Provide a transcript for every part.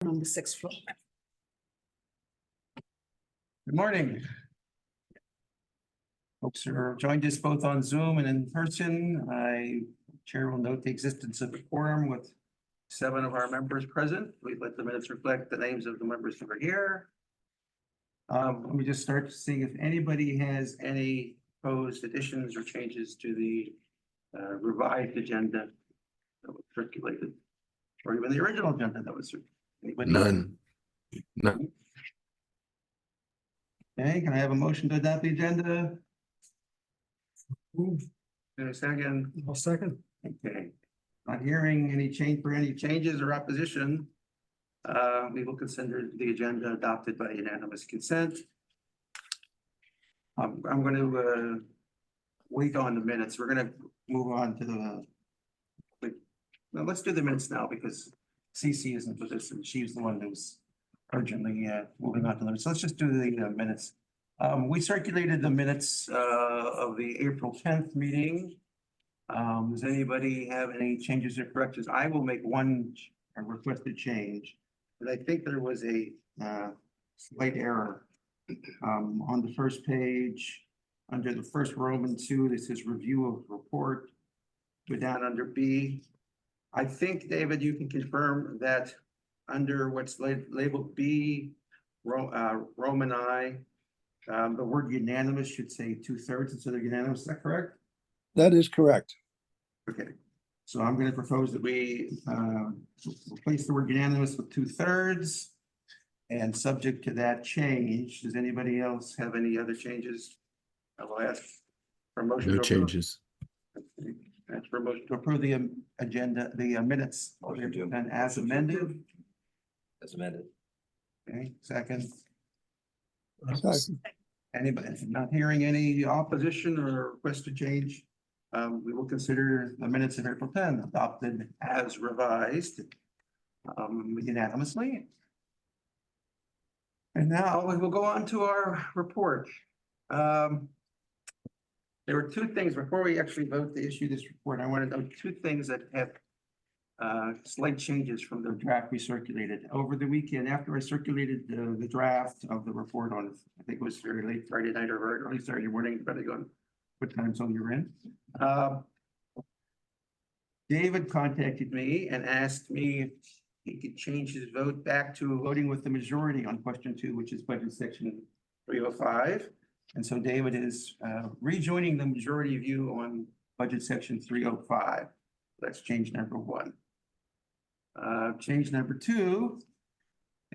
on the sixth floor. Good morning. Folks who are joined us both on Zoom and in person. Chair will note the existence of a quorum with 7 of our members present. We'd let the minutes reflect the names of the members who are here. Let me just start seeing if anybody has any proposed additions or changes to the revised agenda that was circulated, or even the original agenda that was circulated. Anybody? None. Okay, can I have a motion to adopt the agenda? In a second. I'll second. Okay, not hearing any changes or opposition. We will consider the agenda adopted by unanimous consent. I'm going to wait on the minutes. We're going to move on to well, let's do the minutes now because Cece isn't with us and she's the one who's urgently moving on to the minutes. So let's just do the minutes. We circulated the minutes of the April 10th meeting. Does anybody have any changes or corrections? I will make one requested change. But I think there was a slight error on the first page. Under the first Roman 2, this is review of report. Go down under B. I think, David, you can confirm that under what's labeled B, Roman I, the word unanimous should say 2/3 instead of unanimous. Is that correct? That is correct. Okay, so I'm going to propose that we replace the word unanimous with 2/3. And subject to that change, does anybody else have any other changes? I will ask for a motion. No to approve. changes. Ask for a motion to approve the agenda, the minutes. And as amended. As amended. Okay, second. Second. Anybody not hearing any opposition or request to change? We will consider the minutes of April 10 adopted as revised unanimously. And now we will go on to our report. There were two things before we actually vote to issue this report. I want to note two things that have slight changes from the draft we circulated over the weekend. After I circulated the draft of the report on, I think it was very late Friday night or very early Saturday morning, depending on what time zone you're in. David contacted me and asked me if he could change his vote back to voting with the majority on question 2, which is budget section 305. And so David is rejoining the majority view on budget section 305. That's change number 1. Change number 2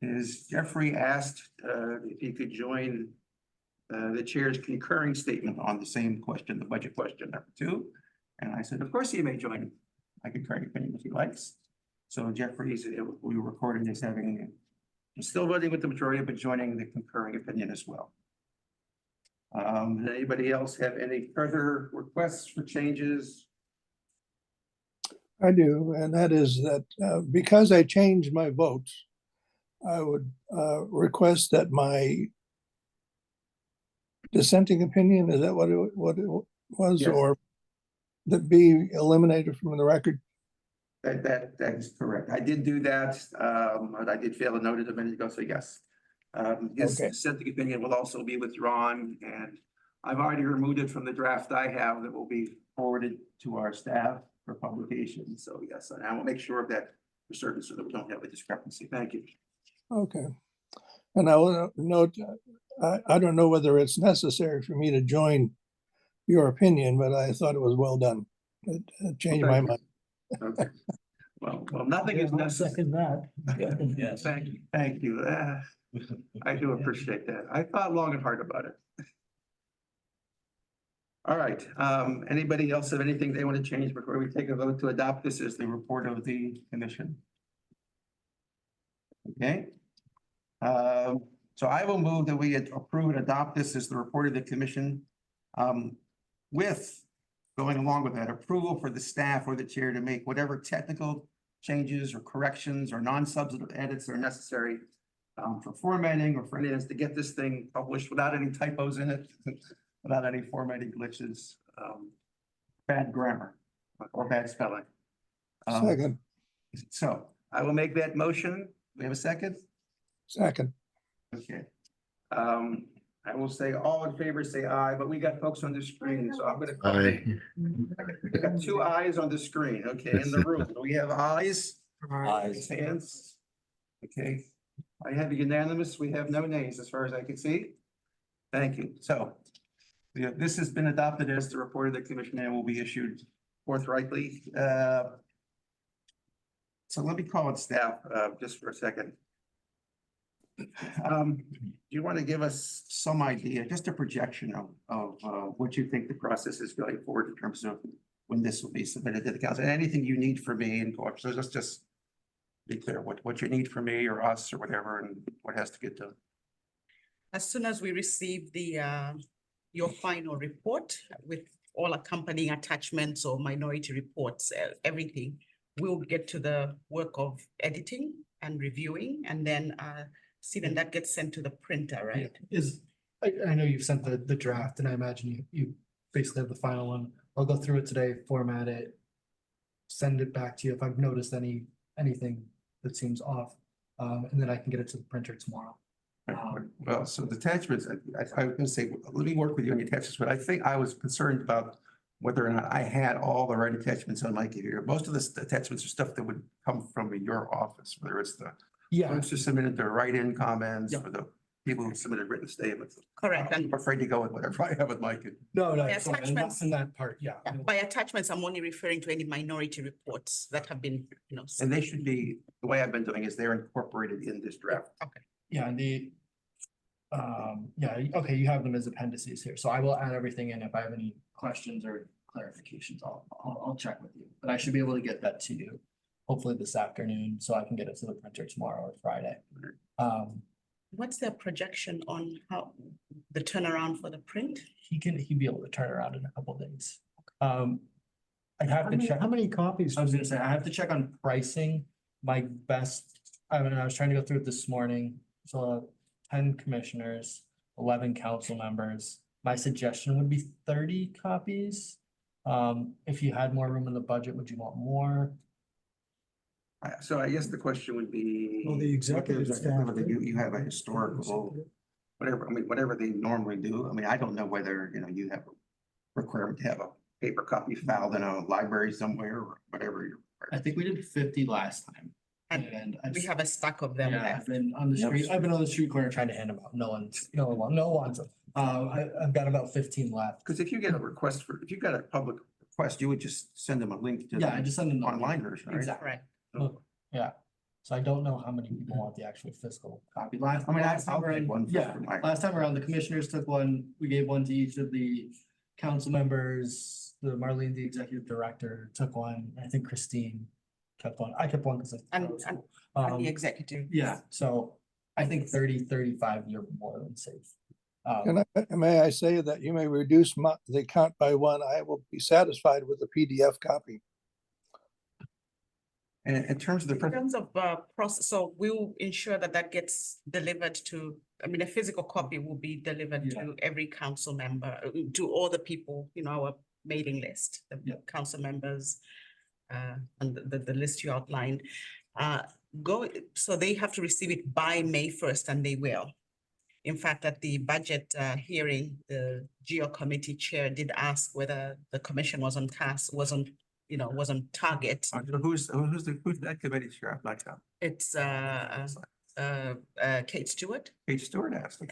is Jeffrey asked if he could join the chair's concurring statement on the same question, the budget question number 2. And I said, of course he may join my concurring opinion if he likes. So Jeffrey's, we were recording as having, still voting with the majority, but joining the concurring opinion as well. Does anybody else have any further requests for changes? I do, and that is that because I changed my votes, I would request that my dissenting opinion, is that what it was, Yes. or that be eliminated from the record? That is correct. I did do that, but I did fail to note it a minute ago, so yes. His Okay. dissenting opinion will also be withdrawn, and I've already removed it from the draft I have that will be forwarded to our staff for publication. So yes, and I will make sure of that for certain so that we don't have a discrepancy. Thank you. Okay. And I will note, I don't know whether it's necessary for me to join your opinion, but I thought it was well done. It changed my mind. Okay. Well, nothing is necessary. Second that. Yes. Thank you. I do appreciate that. I thought long and hard about it. All right, anybody else have anything they want to change before we take a vote to adopt this as the report of the commission? Okay. So I will move that we approve and adopt this as the report of the commission, with going along with that approval for the staff or the chair to make whatever technical changes or corrections or non-substantive edits are necessary for formatting or for anything to get this thing published without any typos in it, without any formatting glitches, bad grammar or bad spelling. Second. So I will make that motion we have a second? Second, Okay. I will say all in favor, say aye, but we got folks on the screen, so I'm gonna. We got two eyes on the screen, okay, in the room. Do we have eyes? Ayes. Hands? Okay, I have unanimous. We have no nays as far as I can see. Thank you. So yeah, this has been adopted as the report of the commissioner will be issued forthrightly. So let me call on staff, just for a second. Do you want to give us some idea, just a projection of what you think the process is going forward in terms of when this will be submitted to the council? And anything you need from me and so let's just be clear what you need from me or us or whatever and what has to get done. As soon as we receive your final report with all accompanying attachments or minority reports, everything, we'll get to the work of editing and reviewing, and then Stephen, that gets sent to the printer, right? I know you've sent the draft, and I imagine you basically have the final one. I'll go through it today, format it, send it back to you if I've noticed anything that seems off. And then I can get it to the printer tomorrow. Well, so the attachments, I was gonna say, let me work with you on the attachments, but I think I was concerned about whether or not I had all the right attachments on my computer. Most of the attachments are stuff that would come from your office, whether it's the Yeah, folks who submitted their write-in comments Yeah. or the people who submitted written statements. Correct, I'm and afraid to go with whatever I have with Mike. no, By sorry, and attachments. in that part, yeah. by attachments, I'm only referring to any minority reports that have been, And they should be, the way I've been doing is they're incorporated in this draft. Yeah, and okay, you have them as appendices here, so I will add everything in. If I have any questions or clarifications, I'll check with you. But I should be able to get that to you, hopefully this afternoon, so I can get it to the printer tomorrow or Friday. what's their projection on how the turnaround for the print? He'd be able to turn around in a couple days. I'd have to check. How many copies? I was gonna say, I have to check on pricing. My best, I was trying to go through it this morning, so 10 commissioners, 11 council members. My suggestion would be 30 copies. If you had more room in the budget, would you want more? So I guess the question would be. Well, the executive staff- whether You have a historical, whatever, I mean, whatever they normally do. I mean, I don't know whether, you have a requirement to have a paper copy filed in a library somewhere or whatever. I think we did 50 last time. And And I've we have a stack of them Yeah, left. I've been on the street, I've been on the street corner trying to hand them out. No one wants them. I've got about 15 left. Because if you get a request if you got a public request, you would just send them a link to. Yeah, I just send them the Online version, right? Exactly. Right. So- Yeah. So I don't know how many people want the actual physical copy. Last I mean, time I'll take around, one. yeah, for my- last time around, the commissioners took one. We gave one to each of the council members. The Marlene, the executive director, took one. I think Christine kept one. I kept one because And the executive. yeah, so I think 35, you're more than safe. may I say that you may reduce the count by one. I will be satisfied with the PDF copy. And in terms of In the, terms of process, so we'll ensure that that gets delivered to, I mean, a physical copy will be delivered Yeah. to every council member, to all the people, our mailing list, the Yeah. council members, and the list you outlined. So they have to receive it by May 1st, and they will. In fact, at the budget hearing, the GEO committee chair did ask whether the commission was on task, was on target. who's that committee chair? I'm not sure. It's Kate Stewart, Page Stewart asked.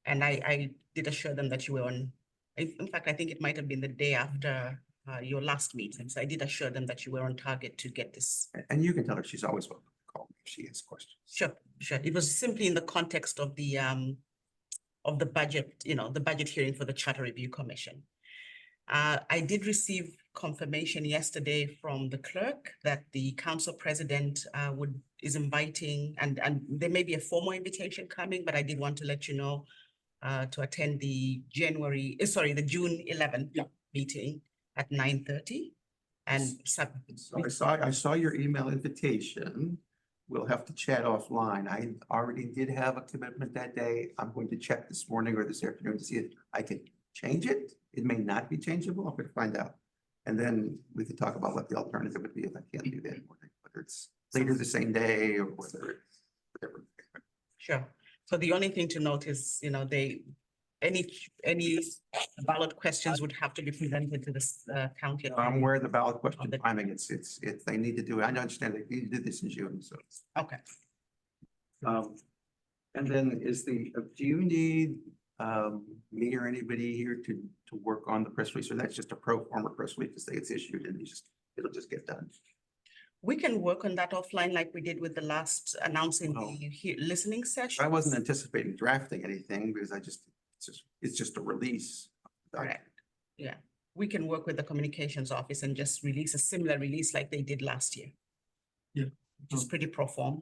and I did assure them that you were on. In fact, I think it might have been the day after your last meeting. So I did assure them that you were on target to get this. And you can tell her she's always welcome to call me if she has questions. Sure. It was simply in the context of the budget, the budget hearing for the Charter Review Commission. I did receive confirmation yesterday from the clerk that the council president is inviting, and there may be a formal invitation coming, but I did want to let you know to attend the June 11th meeting at 9:30. And So I saw your email invitation. We'll have to chat offline. I already did have a commitment that day. I'm going to check this morning or this afternoon to see if I can change it. It may not be changeable. I'm going to find out. And then we could talk about what the alternative would be if I can't do that morning, whether it's later the same day or whether it's Sure. So the only thing to note is, any ballot questions would have to be presented to this county. I'm attorney. aware of the ballot question the- timing. It's, they need to do, it. I understand they need to do this in June, so. Okay. And then do you need, me or anybody here to work on the press release, or that's just a pro forma press release to say it's issued and it'll just get done? We can work on that offline like we did with the last announcing Oh. the listening session. I wasn't anticipating drafting anything because it's just a release. Correct. Yeah, we can work with the communications office and just release a similar release like they did last year. Yeah. Which is pretty pro form.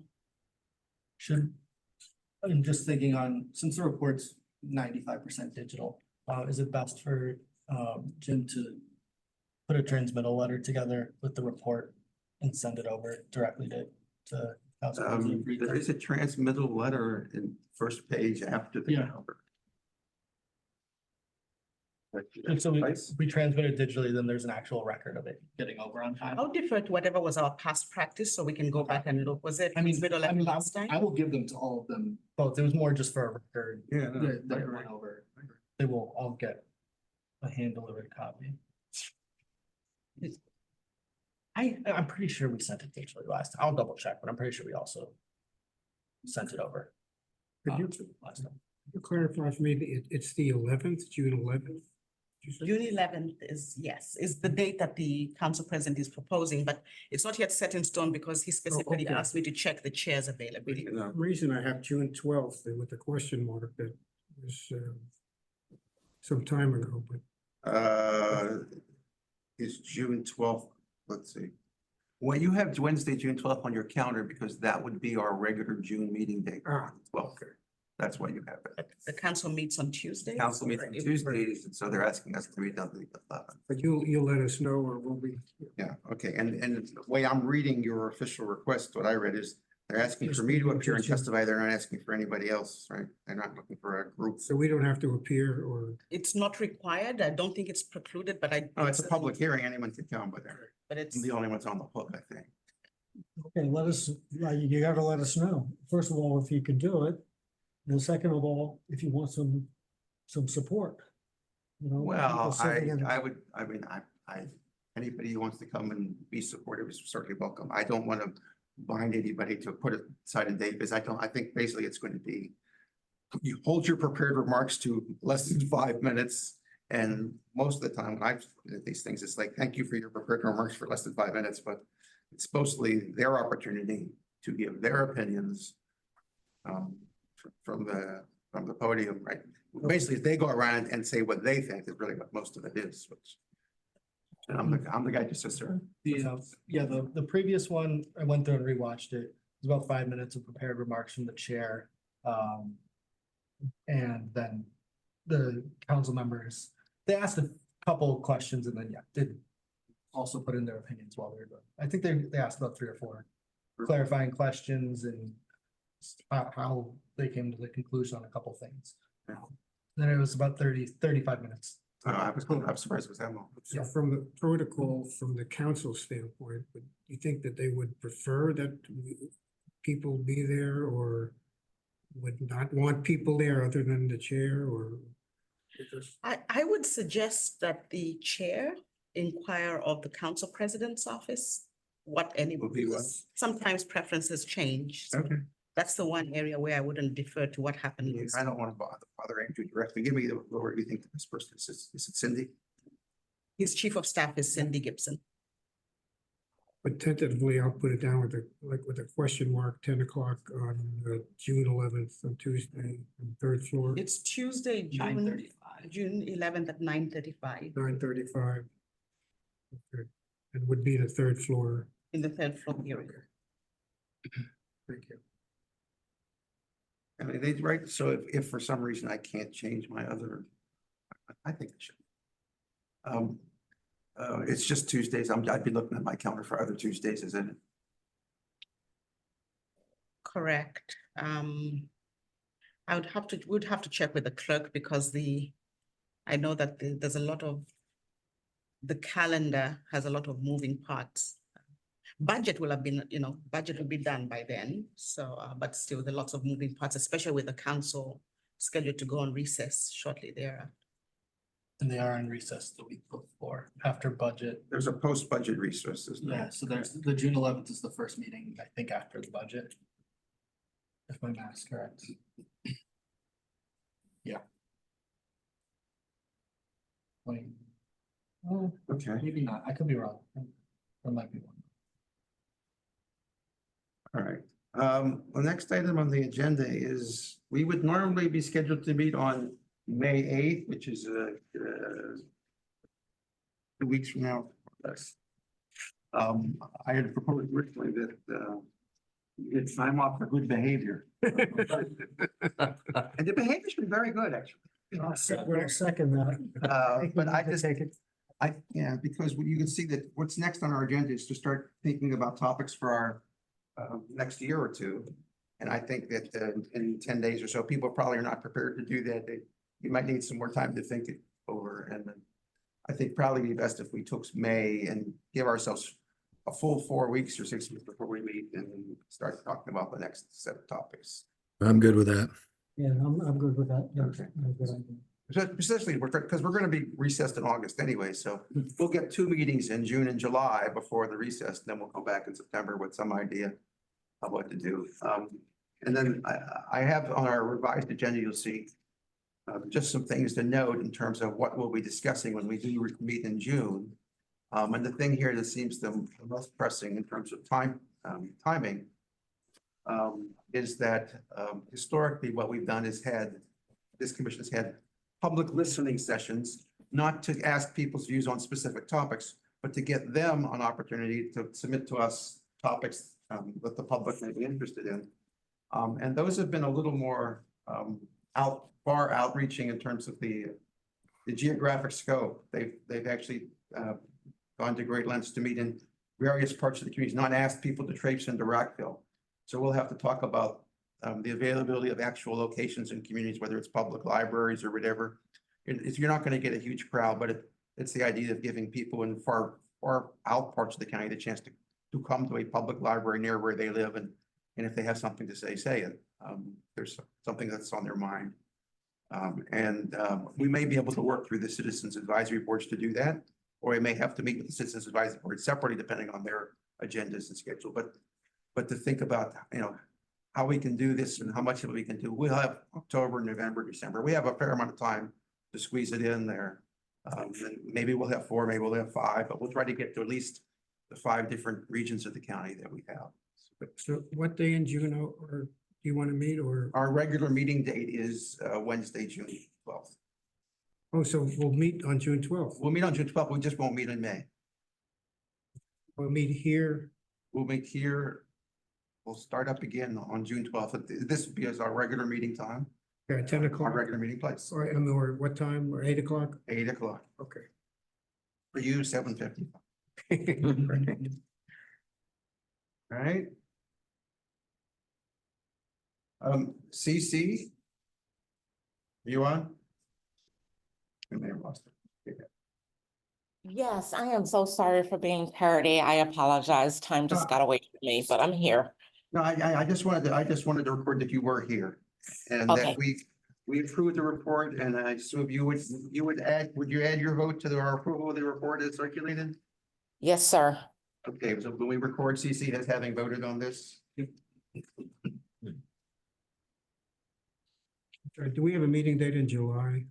I'm just thinking since the report's 95% digital, is it best for Jim to put a transmittal letter together with the report and send it over directly to Council President There Friedberg? is a transmittal letter in first page after the Yeah. cover. And so we transmit it digitally, then there's an actual record of it getting over on time. I'll defer to whatever was our past practice, so we can go back and look. Was it? middle I last time? will give them to all of them both. It was more just for a record Yeah. that it went over. They will all get a hand delivered copy. I'm pretty sure we sent it digitally last time. I'll double check, but I'm pretty sure we also sent it over. Could you, Last time. you clarify for me, it's the 11th, June 11th? June 11th is the date that the council president is proposing, but it's not yet set in stone because he specifically okay. asked me to check the chair's availability. For some reason I have June 12th with the question mark that was some time ago, but Is June 12th, let's see. Well, you have Wednesday, June 12th on your calendar because that would be our regular June meeting date. Well, that's why you have it. But the council meets on Tuesday. Council meets on Tuesdays, and so they're asking us to meet on the 11th. but you'll let us know, or will we? Yeah, okay, and the way I'm reading your official request, what I read is they're asking for me to appear and testify. They're not asking for anybody else, right? They're not looking for a group. So we don't have to appear, or? It's not required. I don't think it's precluded, but Oh, it's a public hearing. Anyone can come, but they're But it's, the only ones on the hook, I think. Okay, let us, you gotta let us know, first of all, if you can do it. And second of all, if you want some support. You know, Well, people sitting in- anybody who wants to come and be supportive is certainly welcome. I don't want to bind anybody to put it aside a date because I think basically it's going to be, you hold your prepared remarks to less than 5 minutes. And most of the time when I've looked at these things, it's like, thank you for your prepared remarks for less than 5 minutes, but it's mostly their opportunity to give their opinions from the podium, right? Basically, if they go around and say what they think is really what most of it is, which and I'm the guy just sits there. The previous one, I went through and rewatched it. It was about 5 minutes of prepared remarks from the chair. And then the council members, they asked a couple of questions and then, did also put in their opinions while they were doing. I think they asked about 3 or 4 clarifying questions and how they came to the conclusion on a couple things. Yeah. Then it was about 35 minutes. I was surprised it was that long. So from the protocol, from the council standpoint, would you think that they would prefer that people be there, or would not want people there other than the chair, or? I would suggest that the chair inquire of the council president's office what Would be what? sometimes preferences change. So Okay. that's the one area where I wouldn't defer to what happened. last I don't want to bother Andrew directly. Give me the, where you think this person is. Is it Cindy? His chief of staff is Cindy Gibson. But tentatively, I'll put it down with a question mark, 10 o'clock on June 11th on Tuesday, on the 3rd floor, It's Tuesday, June 11th at 9:35 9:35. Okay. And would be the 3rd floor. in the 3rd floor area. Thank you. I mean, they, right, so if for some reason I can't change my other, I think I should. It's just Tuesdays. I'd be looking at my calendar for other Tuesdays, isn't it? Correct. Would have to check with the clerk because I know that there's a lot of, the calendar has a lot of moving parts. Budget will have been, budget will be done by then. So, but still, there are lots of moving parts, especially with the council scheduled to go on recess shortly thereafter. And they are in recess the week before, after budget. There's a post-budget resource, isn't there? Yeah, so there's, the June eleventh is the first meeting, I think, after the budget. If my math's correct. Yeah. Like, oh, Okay, maybe not, I could be wrong. There might be one. all right. The next item on the agenda is, we would normally be scheduled to meet on May eighth, which is 2 weeks from now. Yes. I had proposed originally that it's time off for good behavior. And the behavior's been very good, actually. I'll second that. But I just, Take it. yeah, because you can see that what's next on our agenda is to start thinking about topics for our next year or two. And I think that in 10 days or so, people probably are not prepared to do that. You might need some more time to think it over. And then I think probably be best if we took May and give ourselves a full 4 weeks or 6 weeks before we meet and start talking about the next set of topics. I'm good with that. Yeah, I'm good with that. Yeah, Okay. that's a good idea. Especially because we're going to be recessed in August anyway, so we'll get 2 meetings in June and July before the recess, then we'll go back in September with some idea of what to do. And then I have on our revised agenda, you'll see just some things to note in terms of what we'll be discussing when we do meet in June. And the thing here that seems the most pressing in terms of timing is that historically what we've done is this commission has had public listening sessions, not to ask people's views on specific topics, but to get them an opportunity to submit to us topics that the public may be interested in. And those have been a little more far outreaching in terms of the geographic scope. They've actually gone to great lengths to meet in various parts of the community, not ask people to traipse into Rockville. So we'll have to talk about the availability of actual locations in communities, whether it's public libraries or whatever. You're not going to get a huge crowd, but it's the idea of giving people in far out parts of the county the chance to come to a public library near where they live, and if they have something to say it. There's something that's on their mind. We may be able to work through the citizens advisory boards to do that, or we may have to meet with the citizens advisory board separately depending on their agendas and schedule. But to think about, how we can do this and how much of it we can do. We'll have October, November, December. We have a fair amount of time to squeeze it in there. And maybe we'll have 4, maybe we'll have 5, but we'll try to get to at least the 5 different regions of the county that we have. So what day in June or do you want to meet or, Our regular meeting date is Wednesday, June 12th. oh, so we'll meet on June 12th. We'll meet on June 12th. We just won't meet in May. We'll meet here. We'll meet here. We'll start up again on June 12th. This will be as our regular meeting time, At 10 our o'clock, regular meeting place, or what time, or 8 o'clock? 8 o'clock. Okay. For you, 7:50. All right. CC? You on? We may have lost it. Yes, I am so sorry for being tardy. I apologize. Time just got away from me, but I'm here. No, I just wanted to record that you were here and that Okay. we approved the report, and I assume you would add your vote to our approval of the report as circulated? Yes, sir. Okay, so when we record CC as having voted on this? Do we have a meeting date in July?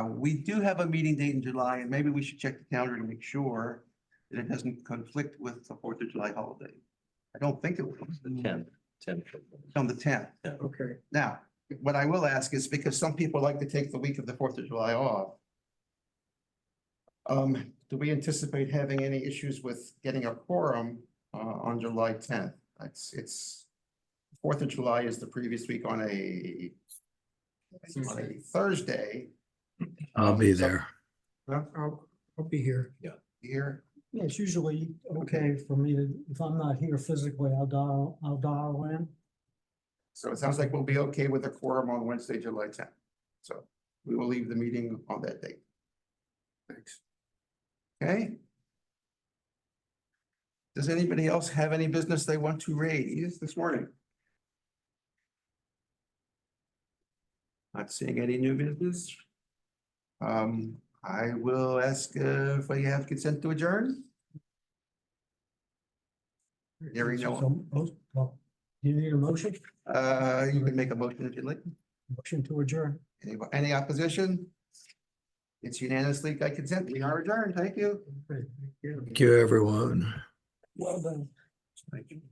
We do have a meeting date in July, and maybe we should check the calendar to make sure that it doesn't conflict with the 4th of July holiday. I don't think it will. The 10th. On the 10th. Okay. Now, what I will ask is because some people like to take the week of the 4th of July off. Do we anticipate having any issues with getting a quorum on July 10th? It's 4th of July is the previous week on a Thursday. I'll be there. I'll be here. Here, Yeah, it's usually okay for me to, if I'm not here physically, I'll dial in. so it sounds like we'll be okay with a quorum on Wednesday, July 10th. So we will leave the meeting on that date. Thanks. Okay? Does anybody else have any business they want to raise this morning? Not seeing any new business. I will ask if we have consent to adjourn. Hearing no one. You need a motion? You can make a motion if you'd like. Motion to adjourn. Any opposition? It's unanimously by consent. We are adjourned. Thank you. Okay, thank you. Thank you, everyone. Well done. Thank you.